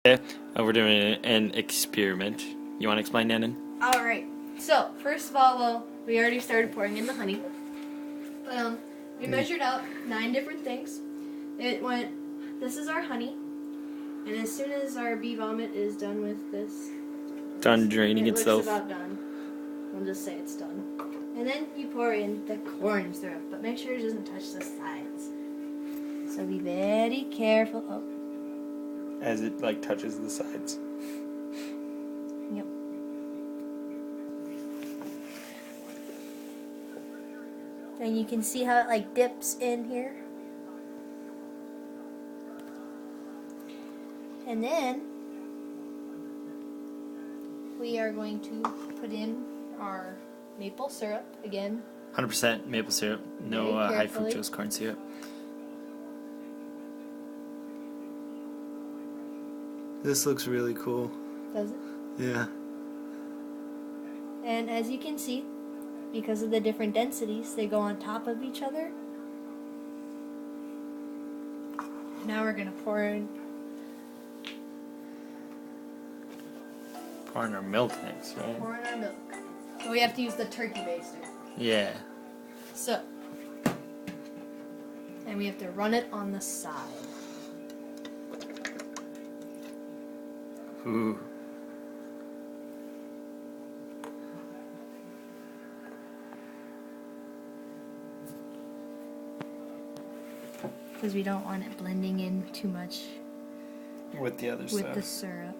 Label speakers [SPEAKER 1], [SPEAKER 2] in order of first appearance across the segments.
[SPEAKER 1] Okay, we're doing an experiment. You want to explain, Rhiannan?
[SPEAKER 2] Alright, so first of all, well, we already started pouring in the honey. We measured out 9 different things. It went, this is our honey, and as soon as our bee vomit is done with this,
[SPEAKER 1] Done draining
[SPEAKER 2] it
[SPEAKER 1] itself.
[SPEAKER 2] looks about done. We'll just say it's done. And then you pour in the corn syrup, but make sure it doesn't touch the sides. So be very careful. Oh.
[SPEAKER 1] As it like touches the sides.
[SPEAKER 2] Yep. And you can see how it like dips in here. And then we are going to put in our maple syrup again.
[SPEAKER 1] 100% maple syrup. No high
[SPEAKER 2] carefully.
[SPEAKER 1] fructose corn syrup. This looks really cool.
[SPEAKER 2] Does it?
[SPEAKER 1] Yeah.
[SPEAKER 2] And as you can see, because of the different densities, they go on top of each other. Now we're going to pour in.
[SPEAKER 1] Pouring our milk next, right?
[SPEAKER 2] Pour in our milk. So we have to use the turkey baster.
[SPEAKER 1] Yeah.
[SPEAKER 2] So. And we have to run it on the side.
[SPEAKER 1] Ooh.
[SPEAKER 2] Because we don't want it blending in too much
[SPEAKER 1] With the other
[SPEAKER 2] with
[SPEAKER 1] stuff.
[SPEAKER 2] the syrup.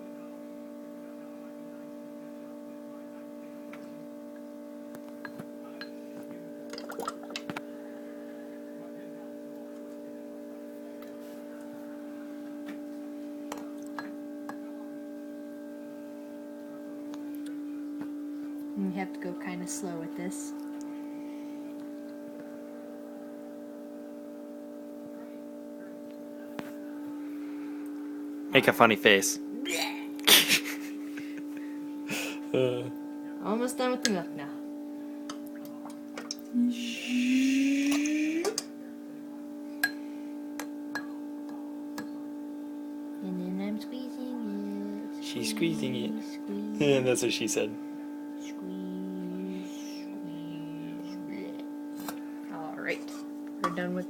[SPEAKER 2] And you have to go kind of slow with this.
[SPEAKER 1] Make a funny face.
[SPEAKER 2] Almost done with the milk now. And then I'm squeezing it.
[SPEAKER 1] She's squeezing it.
[SPEAKER 2] Squeeze,
[SPEAKER 1] That's what she said.
[SPEAKER 2] squeeze, squeeze. Alright. We're done with.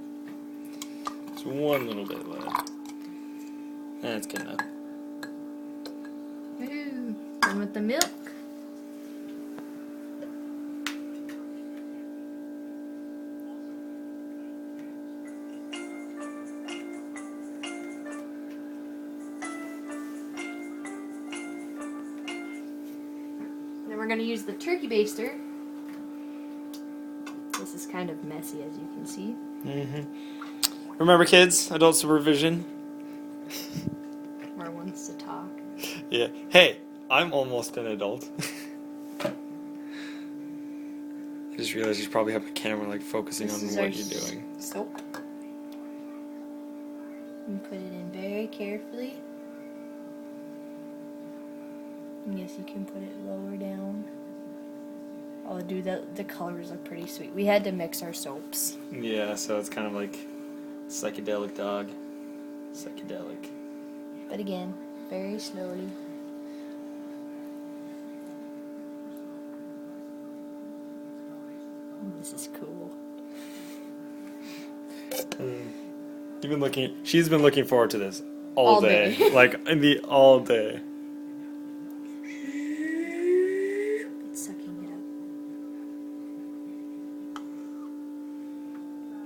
[SPEAKER 1] There's one little bit left. That's good enough.
[SPEAKER 2] Woohoo! Done with the milk. Then we're going to use the turkey baster. This is kind of messy, as you can see.
[SPEAKER 1] Remember, kids, adult supervision.
[SPEAKER 2] Mar wants to talk.
[SPEAKER 1] Yeah. Hey, I'm almost an adult. I just realized you probably have a camera like focusing
[SPEAKER 2] This
[SPEAKER 1] on
[SPEAKER 2] is
[SPEAKER 1] what
[SPEAKER 2] our
[SPEAKER 1] you're doing.
[SPEAKER 2] soap. And put it in very carefully. And yes, you can put it lower down. Oh, dude, the colors look pretty sweet. We had to mix our soaps.
[SPEAKER 1] Yeah, so it's kind of like psychedelic dog. Psychedelic.
[SPEAKER 2] But again, very slowly. This is cool.
[SPEAKER 1] She's been looking forward to this all day. Like all day.
[SPEAKER 2] It's sucking it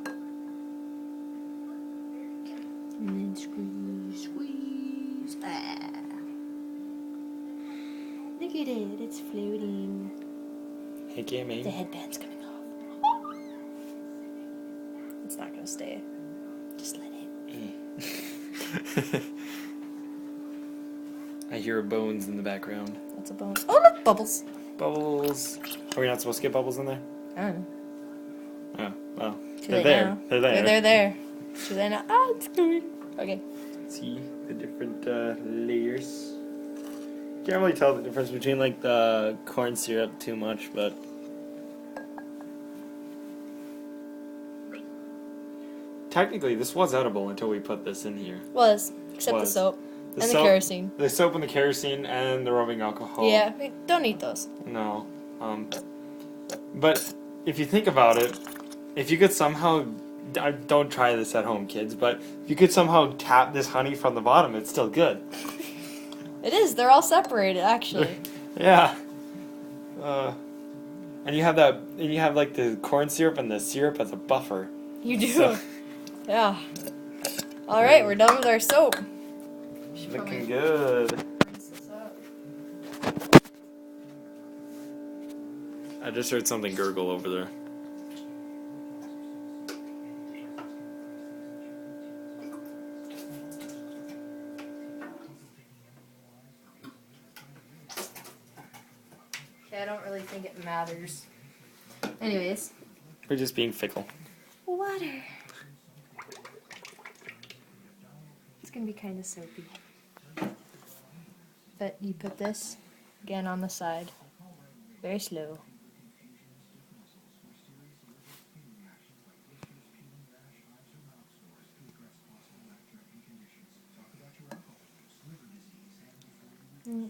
[SPEAKER 2] up. And then squeeze, squeeze. Ah. Look at it, it's floating.
[SPEAKER 1] Hey, Gammy.
[SPEAKER 2] The headband's coming off. It's not gonna stay. Just let it.
[SPEAKER 1] I hear bones in the background.
[SPEAKER 2] That's a bone. Oh, look, bubbles.
[SPEAKER 1] Bubbles. Are we not supposed to get bubbles in there?
[SPEAKER 2] I don't know.
[SPEAKER 1] Oh, well.
[SPEAKER 2] Too
[SPEAKER 1] They're
[SPEAKER 2] late
[SPEAKER 1] there.
[SPEAKER 2] now.
[SPEAKER 1] They're there.
[SPEAKER 2] They're there. Should I not? Oh, it's good. Okay.
[SPEAKER 1] See the different layers. Can't really tell the difference between like the corn syrup too much, but technically this was edible until we put this in here.
[SPEAKER 2] Was, except the
[SPEAKER 1] Was.
[SPEAKER 2] soap. And the kerosene.
[SPEAKER 1] The soap and the kerosene and the rubbing alcohol.
[SPEAKER 2] Yeah, we don't eat those.
[SPEAKER 1] No. But if you think about it, if you could somehow, don't try this at home, kids, but if you could somehow tap this honey from the bottom, it's still good.
[SPEAKER 2] It is. They're all separated, actually.
[SPEAKER 1] Yeah. And you have like the corn syrup and the syrup as a buffer.
[SPEAKER 2] You do.
[SPEAKER 1] So,
[SPEAKER 2] yeah. All right, we're done with our soap.
[SPEAKER 1] looking good. I just heard something gurgle over there.
[SPEAKER 2] I don't really think it matters. Anyways.
[SPEAKER 1] We're just being fickle.
[SPEAKER 2] Water. It's gonna be kind of soapy. But you put this again on the side. Very slow.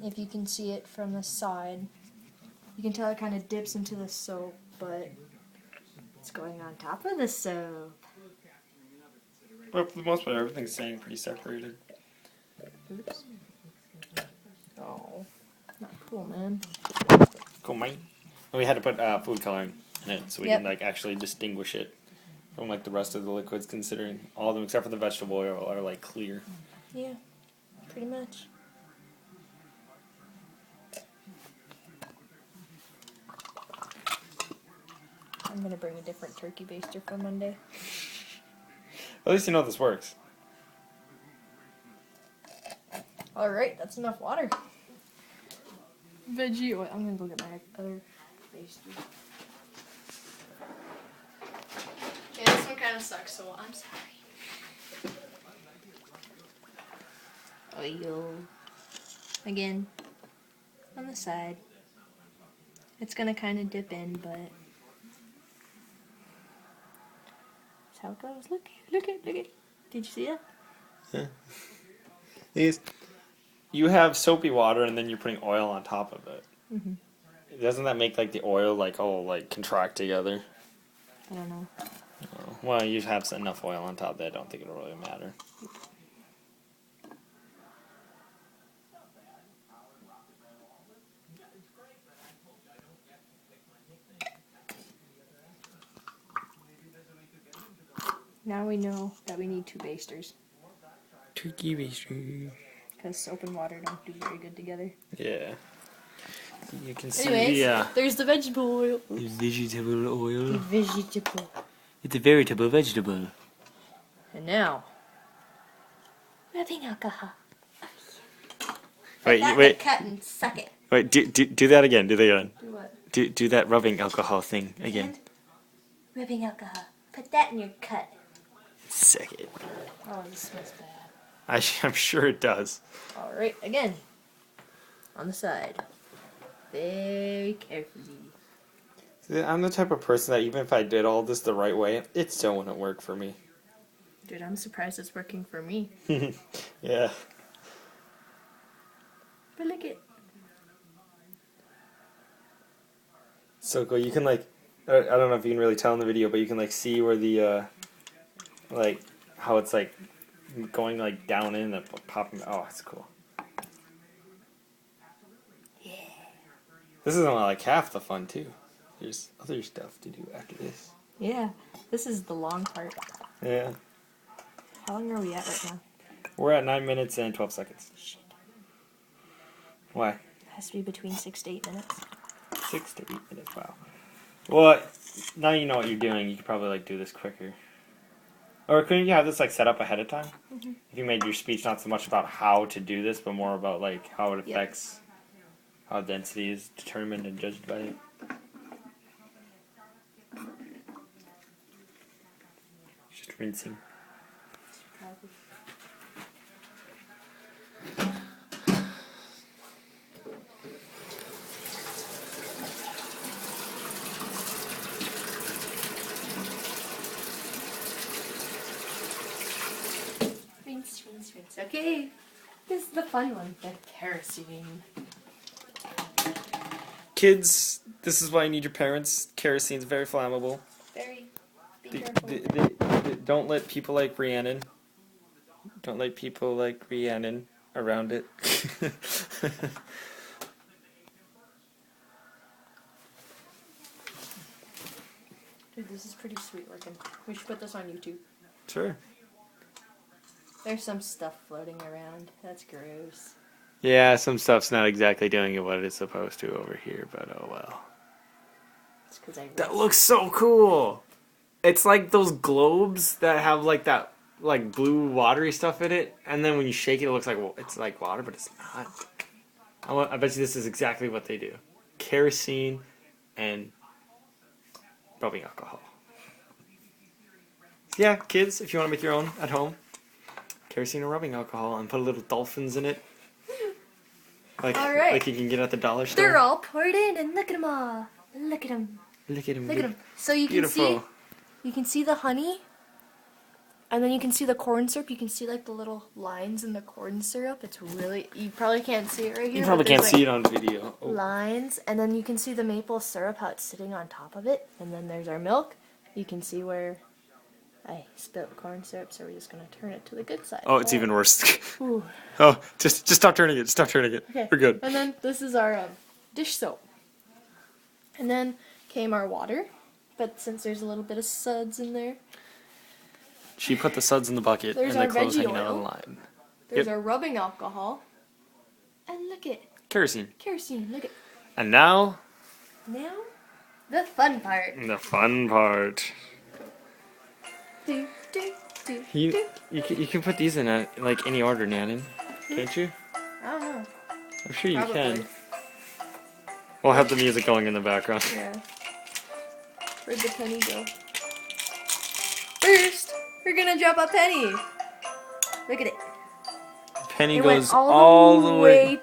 [SPEAKER 2] If you can see it from the side, you can tell it kind of dips into the soap, but it's going on top of the soap.
[SPEAKER 1] But for the most part, everything's staying pretty separated.
[SPEAKER 2] Oops. Oh, not cool, man.
[SPEAKER 1] Cool, mate. And we had to put food coloring in it so we can like actually distinguish it from like the rest of the liquids, considering all of them except for the vegetable oil are like clear.
[SPEAKER 2] Yeah, pretty much. I'm gonna bring a different turkey baster for Monday.
[SPEAKER 1] At least you know this works.
[SPEAKER 2] Alright, that's enough water. Veggie oil. I'm gonna go get my other baster. Okay, this one kind of sucks, so I'm sorry. Oil. Again, on the side. It's gonna kind of dip in, but that's how it goes. Look. Did you see that?
[SPEAKER 1] Yeah. These, you have soapy water and then you're putting oil on top of it.
[SPEAKER 2] Mm-hmm.
[SPEAKER 1] Doesn't that make like the oil like all like contract together?
[SPEAKER 2] I don't know.
[SPEAKER 1] Oh, well, you have enough oil on top that I don't think it'll really matter.
[SPEAKER 2] Now we know that we need 2 basters.
[SPEAKER 1] Turkey baster.
[SPEAKER 2] Because soap and water don't do very good together.
[SPEAKER 1] Yeah. You can see
[SPEAKER 2] Anyways, there's the vegetable oil.
[SPEAKER 1] the vegetable oil.
[SPEAKER 2] The vegetable.
[SPEAKER 1] It's a veritable vegetable.
[SPEAKER 2] And now, rubbing alcohol.
[SPEAKER 1] Wait.
[SPEAKER 2] Cut and suck it.
[SPEAKER 1] Wait, do that again. Do that again.
[SPEAKER 2] Do what?
[SPEAKER 1] Do that rubbing alcohol thing again.
[SPEAKER 2] And rubbing alcohol. Put that in your cut.
[SPEAKER 1] Suck it.
[SPEAKER 2] Oh, this smells bad.
[SPEAKER 1] I'm sure it does.
[SPEAKER 2] Alright, again. On the side. Very carefully.
[SPEAKER 1] See, I'm the type of person that even if I did all this the right way, it still wouldn't work for me.
[SPEAKER 2] Dude, I'm surprised it's working for me.
[SPEAKER 1] Yeah.
[SPEAKER 2] But look it.
[SPEAKER 1] So cool. You can like, I don't know if you can really tell in the video, but you can like see where the, like, how it's like going like down in and popping. Oh, it's cool.
[SPEAKER 2] Yeah.
[SPEAKER 1] This isn't like half the fun too. There's other stuff to do after this.
[SPEAKER 2] Yeah. This is the long part.
[SPEAKER 1] Yeah.
[SPEAKER 2] How long are we at right now?
[SPEAKER 1] We're at 9 minutes and 12 seconds.
[SPEAKER 2] Shit.
[SPEAKER 1] Why?
[SPEAKER 2] It has to be between 6 to 8 minutes.
[SPEAKER 1] 6 to 8 minutes. Wow. Well, now you know what you're doing. You could probably like do this quicker. Or couldn't you have this like set up ahead of time?
[SPEAKER 2] Mm-hmm.
[SPEAKER 1] If you made your speech not so much about how to do this, but more about like how it affects how density is determined and judged by it. Just rinsing.
[SPEAKER 2] Rinse. Okay. This is the fun one, the kerosene.
[SPEAKER 1] Kids, this is why you need your parents. Kerosene is very flammable.
[SPEAKER 2] Very. Be careful.
[SPEAKER 1] Don't let people like Rhiannan. Don't let people like Rhiannan around it.
[SPEAKER 2] Dude, this is pretty sweet looking. We should put this on YouTube.
[SPEAKER 1] Sure.
[SPEAKER 2] There's some stuff floating around. That's gross.
[SPEAKER 1] Yeah, some stuff's not exactly doing what it's supposed to over here, but oh well.
[SPEAKER 2] It's 'cause I
[SPEAKER 1] That looks so cool. It's like those globes that have like that like blue watery stuff in it, and then when you shake it, it looks like it's like water, but it's not. I bet you this is exactly what they do: kerosene and rubbing alcohol. Yeah, kids, if you want to make your own at home, kerosene and rubbing alcohol, and put little dolphins in it, like
[SPEAKER 2] all right.
[SPEAKER 1] like you can get at the dollar store.
[SPEAKER 2] They're all poured in, and look at them all. Look at them.
[SPEAKER 1] Look at them.
[SPEAKER 2] Look at them. So you
[SPEAKER 1] Beautiful.
[SPEAKER 2] can see the honey, and then you can see the corn syrup. You can see like the little lines in the corn syrup. It's really, you probably can't see it right here.
[SPEAKER 1] You probably
[SPEAKER 2] but
[SPEAKER 1] can't
[SPEAKER 2] there's,
[SPEAKER 1] see it on video. Oh.
[SPEAKER 2] lines, and then you can see the maple syrup, how it's sitting on top of it, and then there's our milk. You can see where I spilled corn syrup, so we're just gonna turn it to the good side.
[SPEAKER 1] Oh, it's even worse.
[SPEAKER 2] Ooh.
[SPEAKER 1] Oh, just stop turning it. Stop turning it.
[SPEAKER 2] Okay.
[SPEAKER 1] We're good.
[SPEAKER 2] And then this is our dish soap. And then came our water, but since there's a little bit of suds in there,
[SPEAKER 1] She put the suds in the bucket
[SPEAKER 2] There's
[SPEAKER 1] and the
[SPEAKER 2] our
[SPEAKER 1] clothes
[SPEAKER 2] veggie
[SPEAKER 1] hanging out on the
[SPEAKER 2] oil.
[SPEAKER 1] line.
[SPEAKER 2] there's
[SPEAKER 1] Yep.
[SPEAKER 2] our rubbing alcohol, and look at
[SPEAKER 1] Kerosene.
[SPEAKER 2] kerosene. Look at
[SPEAKER 1] And now,
[SPEAKER 2] now the fun part.
[SPEAKER 1] the fun part.
[SPEAKER 2] Do, do, do,
[SPEAKER 1] You
[SPEAKER 2] do.
[SPEAKER 1] you can put these in like any order, Rhiannan. Can't you?
[SPEAKER 2] I don't know.
[SPEAKER 1] I'm sure you
[SPEAKER 2] Probably.
[SPEAKER 1] can. We'll have the music going in the background.
[SPEAKER 2] Yeah. Where'd the penny go? First, we're gonna drop a penny. Look at it.
[SPEAKER 1] Penny
[SPEAKER 2] It
[SPEAKER 1] goes
[SPEAKER 2] went
[SPEAKER 1] all the way.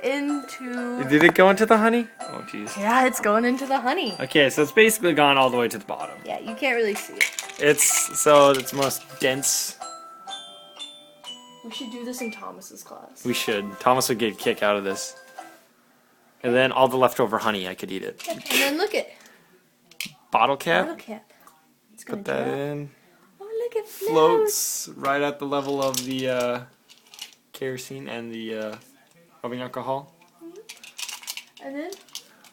[SPEAKER 2] into.
[SPEAKER 1] Did it go into the honey? Oh, jeez.
[SPEAKER 2] Yeah, it's going into the honey.
[SPEAKER 1] Okay, so it's basically gone all the way to the bottom.
[SPEAKER 2] Yeah, you can't really see it.
[SPEAKER 1] It's most dense.
[SPEAKER 2] We should do this in Thomas's class.
[SPEAKER 1] We should. Thomas would get a kick out of this. And then all the leftover honey, I could eat it.
[SPEAKER 2] And then look at
[SPEAKER 1] Bottle cap.
[SPEAKER 2] bottle cap. It's gonna
[SPEAKER 1] Put that
[SPEAKER 2] drop.
[SPEAKER 1] in.
[SPEAKER 2] Oh, look, it floats.
[SPEAKER 1] Floats right at the level of the kerosene and the rubbing alcohol.
[SPEAKER 2] And then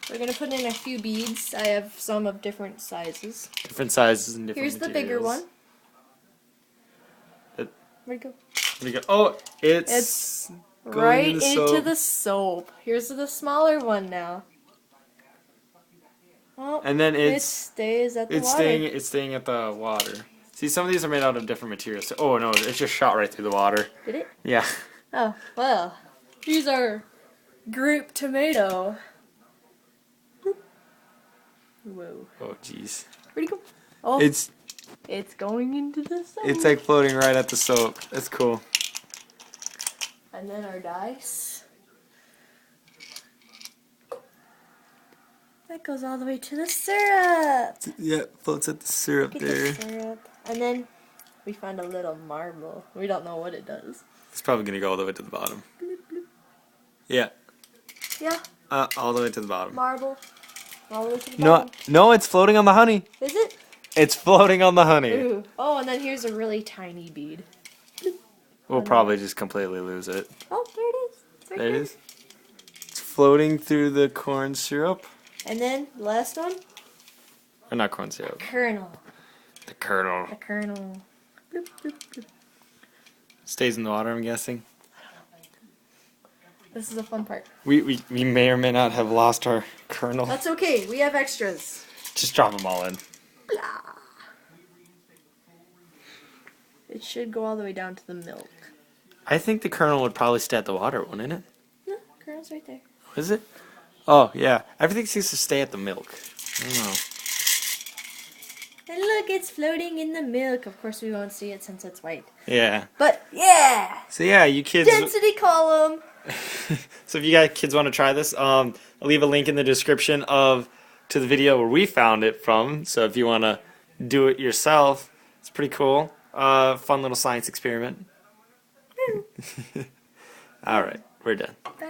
[SPEAKER 2] we're gonna put in a few beads. I have some of different sizes.
[SPEAKER 1] Different sizes and different
[SPEAKER 2] Here's the bigger
[SPEAKER 1] materials.
[SPEAKER 2] one. Where'd it go?
[SPEAKER 1] There you go. Oh, it's
[SPEAKER 2] It's
[SPEAKER 1] going
[SPEAKER 2] right
[SPEAKER 1] into the
[SPEAKER 2] into
[SPEAKER 1] soap.
[SPEAKER 2] the soap. Here's the smaller one now. Oh,
[SPEAKER 1] And then
[SPEAKER 2] it stays at the water.
[SPEAKER 1] it's staying at the water. See, some of these are made out of different materials. Oh no, it just shot right through the water.
[SPEAKER 2] Did it?
[SPEAKER 1] Yeah.
[SPEAKER 2] Oh, well. These are grape tomato. Whoa.
[SPEAKER 1] Oh jeez.
[SPEAKER 2] Where'd it go? Oh,
[SPEAKER 1] It's
[SPEAKER 2] going into the soap.
[SPEAKER 1] it's like floating right at the soap. That's cool.
[SPEAKER 2] And then our dice. That goes all the way to the syrup.
[SPEAKER 1] Yeah, floats at the syrup
[SPEAKER 2] Get the syrup. And then we found a little marble. We don't know what it does.
[SPEAKER 1] It's probably gonna go all the way to the bottom. Yeah.
[SPEAKER 2] Yeah,
[SPEAKER 1] All the way to the bottom.
[SPEAKER 2] marble. All the way to the
[SPEAKER 1] No,
[SPEAKER 2] bottom.
[SPEAKER 1] no, it's floating on the honey.
[SPEAKER 2] Is it?
[SPEAKER 1] It's floating on the honey.
[SPEAKER 2] Ooh. Oh, and then here's a really tiny bead.
[SPEAKER 1] We'll probably just completely lose it.
[SPEAKER 2] Oh, there it is. It's right
[SPEAKER 1] There it
[SPEAKER 2] there.
[SPEAKER 1] is. It's floating through the corn syrup.
[SPEAKER 2] And then the last one,
[SPEAKER 1] Or not corn syrup.
[SPEAKER 2] kernel.
[SPEAKER 1] The kernel.
[SPEAKER 2] A kernel. Bloop, bloop, bloop.
[SPEAKER 1] Stays in the water, I'm guessing.
[SPEAKER 2] This is a fun part.
[SPEAKER 1] We may or may not have lost our kernel.
[SPEAKER 2] That's okay. We have extras.
[SPEAKER 1] Just drop them all in.
[SPEAKER 2] Blah. It should go all the way down to the milk.
[SPEAKER 1] I think the kernel would probably stay at the water, wouldn't it?
[SPEAKER 2] No, kernel's right there.
[SPEAKER 1] Is it? Oh, yeah. Everything seems to stay at the milk. I don't know.
[SPEAKER 2] And look, it's floating in the milk. Of course, we won't see it since it's white.
[SPEAKER 1] Yeah.
[SPEAKER 2] But yeah,
[SPEAKER 1] So yeah, you kids.
[SPEAKER 2] density column.
[SPEAKER 1] So if you guys kids want to try this, I'll leave a link in the description to the video where we found it from. So if you want to do it yourself, it's pretty cool. Fun little science experiment. All right, we're done.
[SPEAKER 2] Bye.